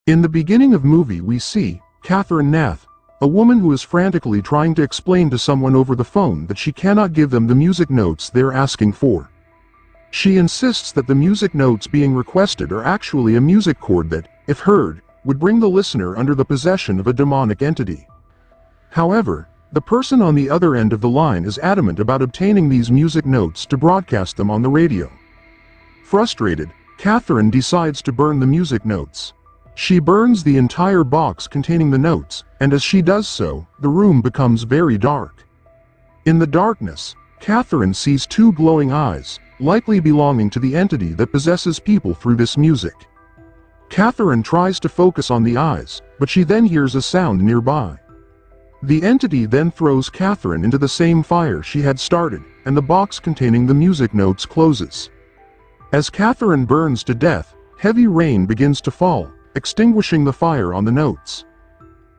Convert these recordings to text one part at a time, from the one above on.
In the beginning of movie we see Catherine Nath, a woman who is frantically trying to explain to someone over the phone that she cannot give them the music notes they're asking for. She insists that the music notes being requested are actually a music chord that, if heard, would bring the listener under the possession of a demonic entity. However, the person on the other end of the line is adamant about obtaining these music notes to broadcast them on the radio. Frustrated, Catherine decides to burn the music notes. She burns the entire box containing the notes, and as she does so, the room becomes very dark. In the darkness, Catherine sees two glowing eyes, likely belonging to the entity that possesses people through this music. Catherine tries to focus on the eyes, but she then hears a sound nearby. The entity then throws Catherine into the same fire she had started, and the box containing the music notes closes. As Catherine burns to death, heavy rain begins to fall, extinguishing the fire on the notes.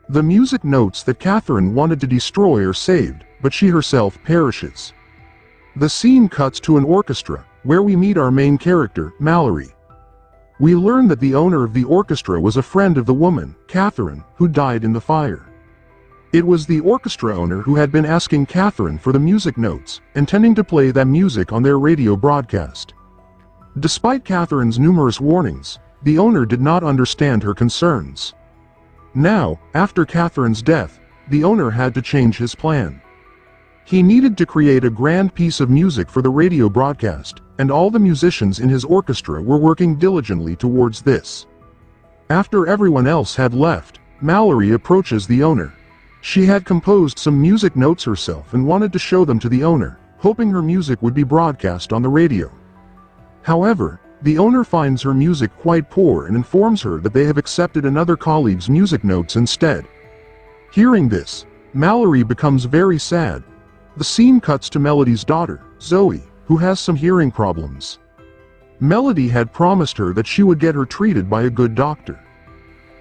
The music notes that Catherine wanted to destroy are saved, but she herself perishes. The scene cuts to an orchestra, where we meet our main character, Mallory. We learn that the owner of the orchestra was a friend of the woman, Catherine, who died in the fire. It was the orchestra owner who had been asking Catherine for the music notes, intending to play that music on their radio broadcast. Despite Catherine's numerous warnings, the owner did not understand her concerns. Now, after Catherine's death, the owner had to change his plan. He needed to create a grand piece of music for the radio broadcast, and all the musicians in his orchestra were working diligently towards this. After everyone else had left, Mallory approaches the owner. She had composed some music notes herself and wanted to show them to the owner, hoping her music would be broadcast on the radio. However, the owner finds her music quite poor and informs her that they have accepted another colleague's music notes instead. Hearing this, Mallory becomes very sad. The scene cuts to Melody's daughter, Zoe, who has some hearing problems. Melody had promised her that she would get her treated by a good doctor.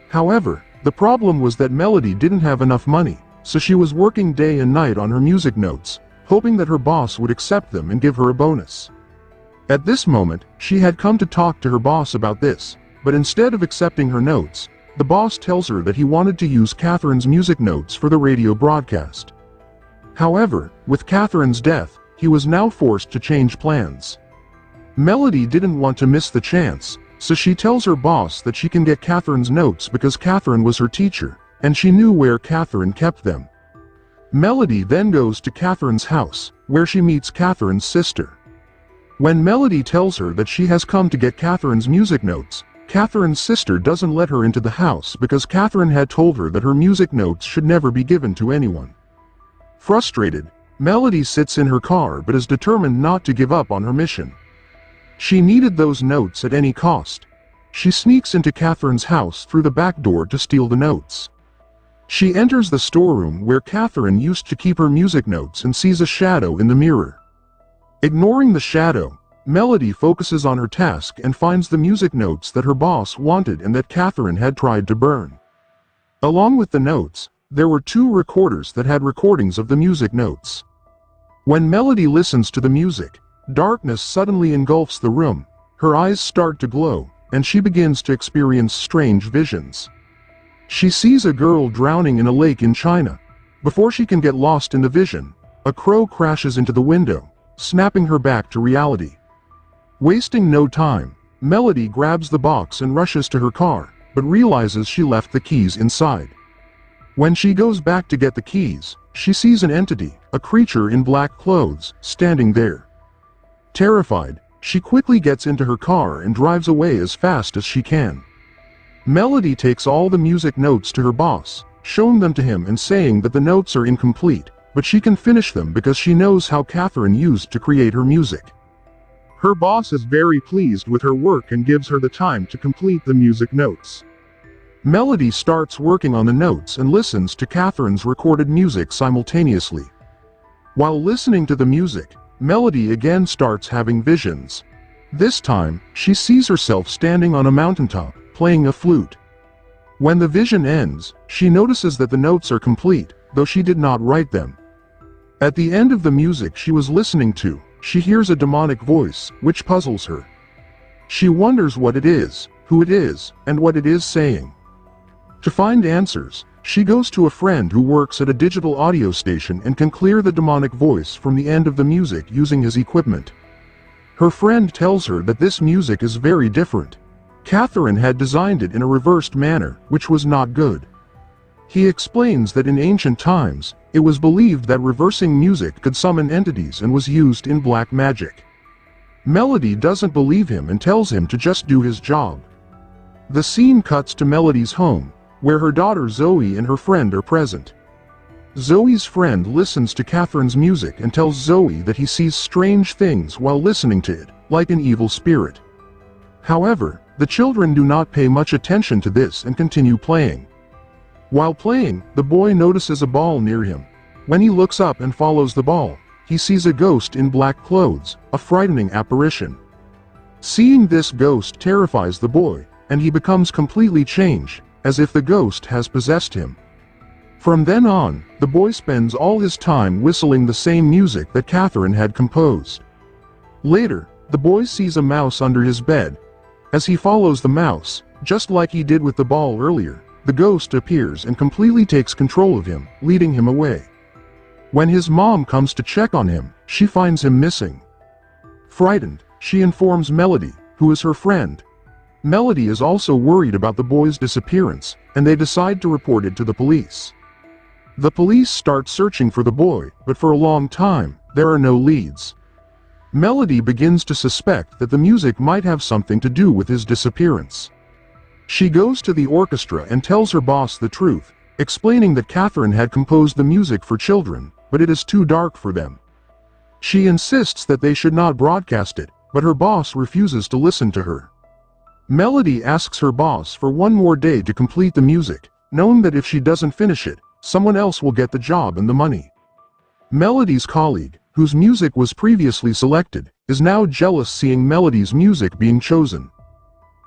However, the problem was that Melody didn't have enough money, so she was working day and night on her music notes, hoping that her boss would accept them and give her a bonus. At this moment, she had come to talk to her boss about this, but instead of accepting her notes, the boss tells her that he wanted to use Catherine's music notes for the radio broadcast. However, with Catherine's death, he was now forced to change plans. Melody didn't want to miss the chance, so she tells her boss that she can get Catherine's notes because Catherine was her teacher, and she knew where Catherine kept them. Melody then goes to Catherine's house, where she meets Catherine's sister. When Melody tells her that she has come to get Catherine's music notes, Catherine's sister doesn't let her into the house because Catherine had told her that her music notes should never be given to anyone. Frustrated, Melody sits in her car but is determined not to give up on her mission. She needed those notes at any cost. She sneaks into Catherine's house through the back door to steal the notes. She enters the storeroom where Catherine used to keep her music notes and sees a shadow in the mirror. Ignoring the shadow, Melody focuses on her task and finds the music notes that her boss wanted and that Catherine had tried to burn. Along with the notes, there were two recorders that had recordings of the music notes. When Melody listens to the music, darkness suddenly engulfs the room, her eyes start to glow, and she begins to experience strange visions. She sees a girl drowning in a lake in China. Before she can get lost in the vision, a crow crashes into the window, snapping her back to reality. Wasting no time, Melody grabs the box and rushes to her car, but realizes she left the keys inside. When she goes back to get the keys, she sees an entity, a creature in black clothes, standing there. Terrified, she quickly gets into her car and drives away as fast as she can. Melody takes all the music notes to her boss, showing them to him and saying that the notes are incomplete, but she can finish them because she knows how Catherine used to create her music. Her boss is very pleased with her work and gives her the time to complete the music notes. Melody starts working on the notes and listens to Catherine's recorded music simultaneously. While listening to the music, Melody again starts having visions. This time, she sees herself standing on a mountaintop, playing a flute. When the vision ends, she notices that the notes are complete, though she did not write them. At the end of the music she was listening to, she hears a demonic voice, which puzzles her. She wonders what it is, who it is, and what it is saying. To find answers, she goes to a friend who works at a digital audio station and can clear the demonic voice from the end of the music using his equipment. Her friend tells her that this music is very different. Catherine had designed it in a reversed manner, which was not good. He explains that in ancient times, it was believed that reversing music could summon entities and was used in black magic. Melody doesn't believe him and tells him to just do his job. The scene cuts to Melody's home, where her daughter Zoe and her friend are present. Zoe's friend listens to Catherine's music and tells Zoe that he sees strange things while listening to it, like an evil spirit. However, the children do not pay much attention to this and continue playing. While playing, the boy notices a ball near him. When he looks up and follows the ball, he sees a ghost in black clothes, a frightening apparition. Seeing this ghost terrifies the boy, and he becomes completely changed, as if the ghost has possessed him. From then on, the boy spends all his time whistling the same music that Catherine had composed. Later, the boy sees a mouse under his bed. As he follows the mouse, just like he did with the ball earlier, the ghost appears and completely takes control of him, leading him away. When his mom comes to check on him, she finds him missing. Frightened, she informs Melody, who is her friend. Melody is also worried about the boy's disappearance, and they decide to report it to the police. The police start searching for the boy, but for a long time, there are no leads. Melody begins to suspect that the music might have something to do with his disappearance. She goes to the orchestra and tells her boss the truth, explaining that Catherine had composed the music for children, but it is too dark for them. She insists that they should not broadcast it, but her boss refuses to listen to her. Melody asks her boss for one more day to complete the music, knowing that if she doesn't finish it, someone else will get the job and the money. Melody's colleague, whose music was previously selected, is now jealous seeing Melody's music being chosen.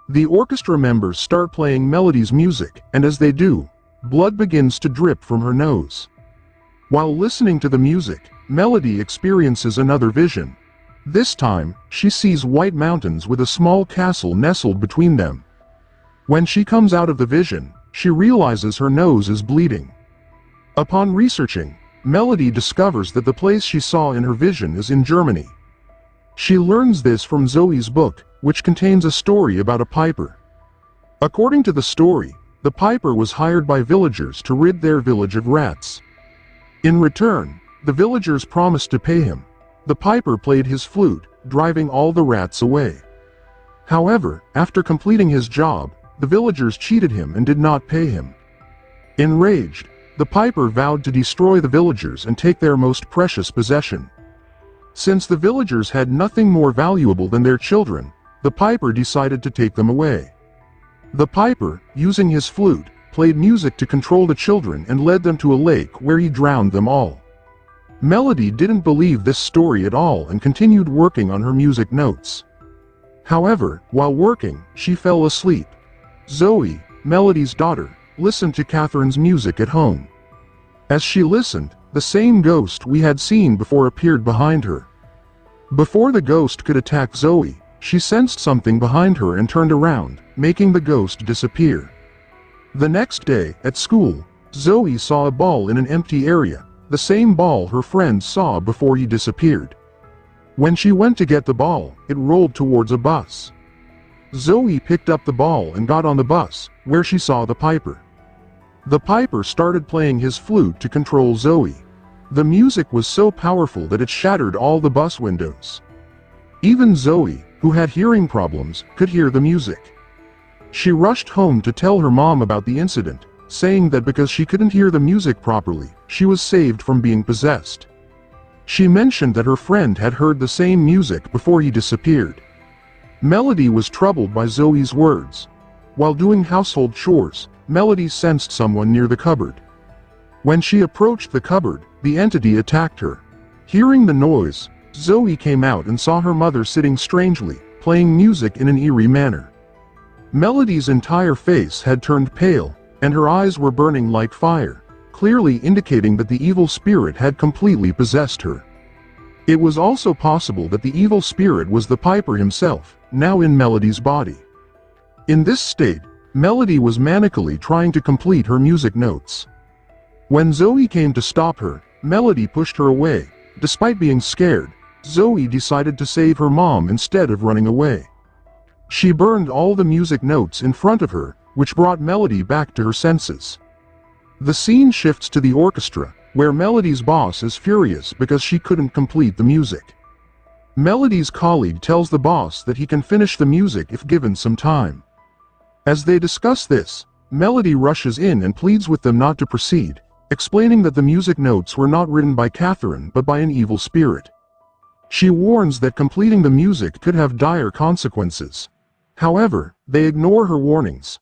The orchestra members start playing Melody's music, and as they do, blood begins to drip from her nose. While listening to the music, Melody experiences another vision. This time, she sees white mountains with a small castle nestled between them. When she comes out of the vision, she realizes her nose is bleeding. Upon researching, Melody discovers that the place she saw in her vision is in Germany. She learns this from Zoe's book, which contains a story about a piper. According to the story, the piper was hired by villagers to rid their village of rats. In return, the villagers promised to pay him. The piper played his flute, driving all the rats away. However, after completing his job, the villagers cheated him and did not pay him. Enraged, the piper vowed to destroy the villagers and take their most precious possession. Since the villagers had nothing more valuable than their children, the piper decided to take them away. The piper, using his flute, played music to control the children and led them to a lake where he drowned them all. Melody didn't believe this story at all and continued working on her music notes. However, while working, she fell asleep. Zoe, Melody's daughter, listened to Catherine's music at home. As she listened, the same ghost we had seen before appeared behind her. Before the ghost could attack Zoe, she sensed something behind her and turned around, making the ghost disappear. The next day, at school, Zoe saw a ball in an empty area, the same ball her friend saw before he disappeared. When she went to get the ball, it rolled towards a bus. Zoe picked up the ball and got on the bus, where she saw the piper. The piper started playing his flute to control Zoe. The music was so powerful that it shattered all the bus windows. Even Zoe, who had hearing problems, could hear the music. She rushed home to tell her mom about the incident, saying that because she couldn't hear the music properly, she was saved from being possessed. She mentioned that her friend had heard the same music before he disappeared. Melody was troubled by Zoe's words. While doing household chores, Melody sensed someone near the cupboard. When she approached the cupboard, the entity attacked her. Hearing the noise, Zoe came out and saw her mother sitting strangely, playing music in an eerie manner. Melody's entire face had turned pale, and her eyes were burning like fire, clearly indicating that the evil spirit had completely possessed her. It was also possible that the evil spirit was the piper himself, now in Melody's body. In this state, Melody was manically trying to complete her music notes. When Zoe came to stop her, Melody pushed her away. Despite being scared, Zoe decided to save her mom instead of running away. She burned all the music notes in front of her, which brought Melody back to her senses. The scene shifts to the orchestra, where Melody's boss is furious because she couldn't complete the music. Melody's colleague tells the boss that he can finish the music if given some time. As they discuss this, Melody rushes in and pleads with them not to proceed, explaining that the music notes were not written by Catherine but by an evil spirit. She warns that completing the music could have dire consequences. However, they ignore her warnings.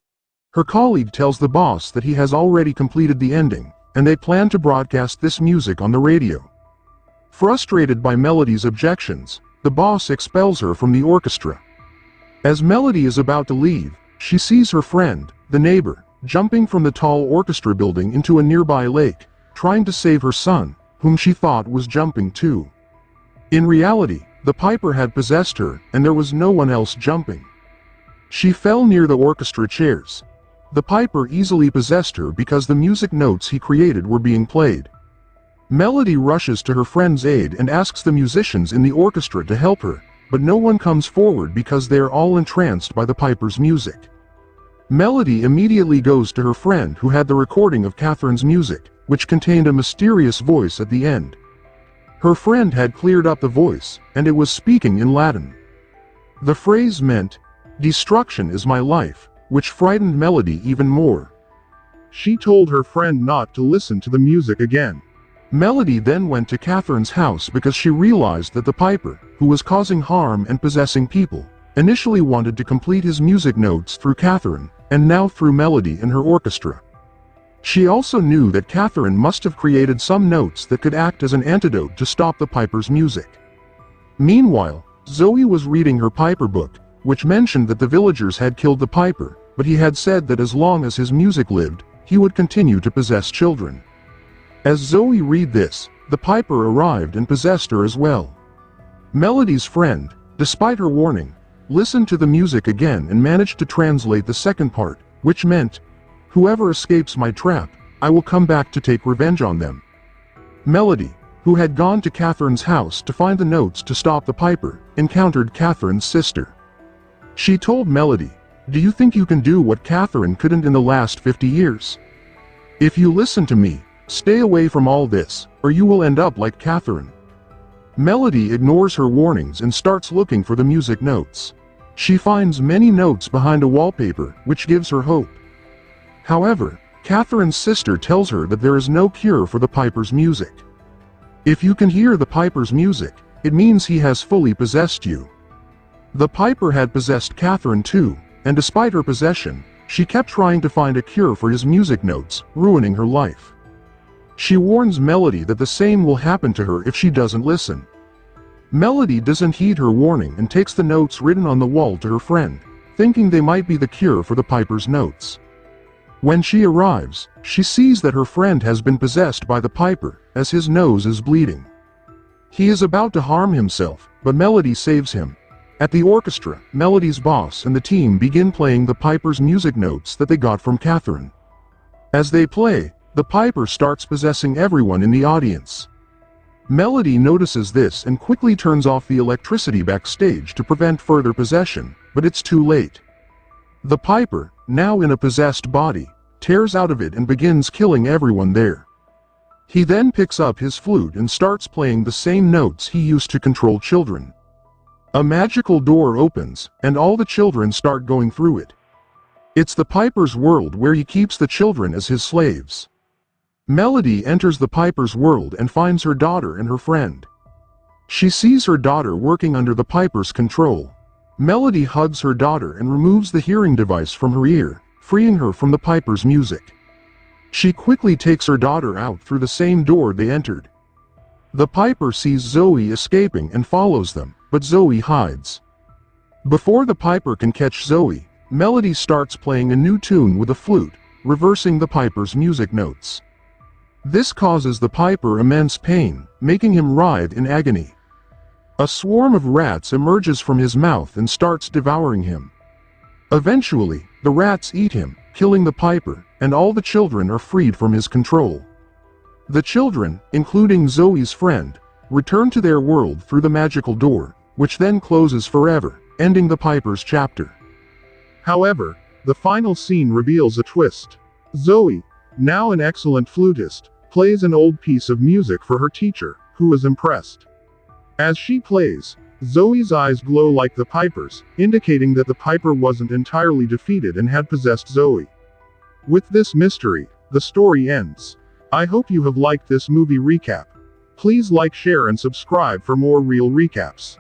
Her colleague tells the boss that he has already completed the ending, and they plan to broadcast this music on the radio. Frustrated by Melody's objections, the boss expels her from the orchestra. As Melody is about to leave, she sees her friend, the neighbor, jumping from the tall orchestra building into a nearby lake, trying to save her son, whom she thought was jumping too. In reality, the piper had possessed her, and there was no one else jumping. She fell near the orchestra chairs. The piper easily possessed her because the music notes he created were being played. Melody rushes to her friend's aid and asks the musicians in the orchestra to help her, but no one comes forward because they are all entranced by the piper's music. Melody immediately goes to her friend who had the recording of Catherine's music, which contained a mysterious voice at the end. Her friend had cleared up the voice, and it was speaking in Latin. The phrase meant, "Destruction is my life," which frightened Melody even more. She told her friend not to listen to the music again. Melody then went to Catherine's house because she realized that the piper, who was causing harm and possessing people, initially wanted to complete his music notes through Catherine, and now through Melody and her orchestra. She also knew that Catherine must have created some notes that could act as an antidote to stop the piper's music. Meanwhile, Zoe was reading her piper book, which mentioned that the villagers had killed the piper, but he had said that as long as his music lived, he would continue to possess children. As Zoe read this, the piper arrived and possessed her as well. Melody's friend, despite her warning, listened to the music again and managed to translate the second part, which meant, "Whoever escapes my trap, I will come back to take revenge on them." Melody, who had gone to Catherine's house to find the notes to stop the piper, encountered Catherine's sister. She told Melody, "Do you think you can do what Catherine couldn't in the last 50 years? If you listen to me, stay away from all this, or you will end up like Catherine." Melody ignores her warnings and starts looking for the music notes. She finds many notes behind a wallpaper, which gives her hope. However, Catherine's sister tells her that there is no cure for the piper's music. If you can hear the piper's music, it means he has fully possessed you. The piper had possessed Catherine too, and despite her possession, she kept trying to find a cure for his music notes, ruining her life. She warns Melody that the same will happen to her if she doesn't listen. Melody doesn't heed her warning and takes the notes written on the wall to her friend, thinking they might be the cure for the piper's notes. When she arrives, she sees that her friend has been possessed by the piper, as his nose is bleeding. He is about to harm himself, but Melody saves him. At the orchestra, Melody's boss and the team begin playing the piper's music notes that they got from Catherine. As they play, the piper starts possessing everyone in the audience. Melody notices this and quickly turns off the electricity backstage to prevent further possession, but it's too late. The piper, now in a possessed body, tears out of it and begins killing everyone there. He then picks up his flute and starts playing the same notes he used to control children. A magical door opens, and all the children start going through it. It's the piper's world where he keeps the children as his slaves. Melody enters the piper's world and finds her daughter and her friend. She sees her daughter working under the piper's control. Melody hugs her daughter and removes the hearing device from her ear, freeing her from the piper's music. She quickly takes her daughter out through the same door they entered. The piper sees Zoe escaping and follows them, but Zoe hides. Before the piper can catch Zoe, Melody starts playing a new tune with a flute, reversing the piper's music notes. This causes the piper immense pain, making him writhe in agony. A swarm of rats emerges from his mouth and starts devouring him. Eventually, The rats eat him, killing the piper, and all the children are freed from his control. The children, including Zoe's friend, return to their world through the magical door, which then closes forever, ending the piper's chapter. However, the final scene reveals a twist. Zoe, now an excellent flutist, plays an old piece of music for her teacher, who is impressed. As she plays, Zoe's eyes glow like the piper's, indicating that the piper wasn't entirely defeated and had possessed Zoe. With this mystery, the story ends. I hope you have liked this movie recap. Please like, share and subscribe for more real recaps.